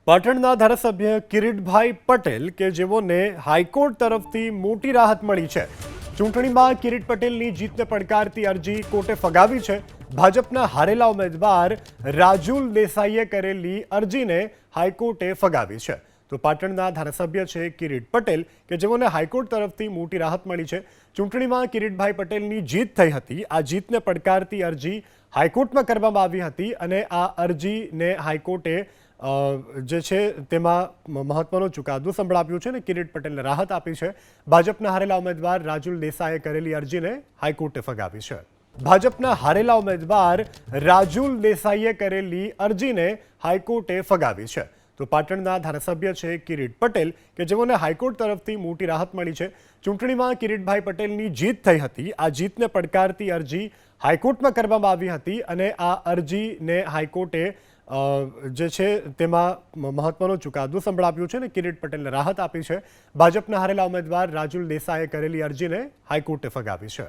પાટણના ધારાસભ્ય કિરીટભાઈ પટેલ કે જેઓને હાઈકોર્ટ તરફથી મોટી રાહત મળી છે। ચૂંટણીમાં કિરીટ પટેલની જીતને પડકારતી અરજી કોર્ટે ફગાવી છે। ભાજપના હારેલા ઉમેદવાર રાજુલ દેસાઈએ કરેલી અરજીને હાઈકોર્ટે ફગાવી છે। તો પાટણના ધારાસભ્ય છે કિરીટ પટેલ કે જેઓને હાઈકોર્ટ તરફથી મોટી રાહત મળી છે। ચૂંટણીમાં કિરીટભાઈ પટેલની જીત થઈ હતી। આ જીતને પડકારતી અરજી હાઈકોર્ટમાં કરવામાં આવી હતી અને આ અરજીને હાઈકોર્ટે જે છે તેમાં મહત્વનો ચુકાદો સંભળાવ્યો છે અને કિરીટ પટેલને રાહત આપી છે। ભાજપના હારેલા ઉમેદવાર રાજુલ દેસાઈએ કરેલી અરજીને હાઈકોર્ટે ફગાવી છે। ભાજપના હારેલા ઉમેદવાર રાજુલ દેસાઈએ કરેલી અરજીને હાઈકોર્ટે ફગાવી છે। તો પાટણના ધારાસભ્ય છે કિરીટ પટેલ કે જેઓને હાઈકોર્ટ તરફથી મોટી રાહત મળી છે। ચૂંટણીમાં કિરીટભાઈ પટેલની જીત થઈ હતી। આ જીતને પડકારતી અરજી હાઈકોર્ટમાં કરવામાં આવી હતી અને આ અરજીને હાઈકોર્ટે જે છે તેમાં મહત્વનો ચુકાદો સંભળાવ્યો છે અને કિરીટ પટેલને રાહત આપી છે। ભાજપના હારેલા ઉમેદવાર રાજુલ દેસાઈએ કરેલી અરજીને હાઈકોર્ટે ફગાવી છે।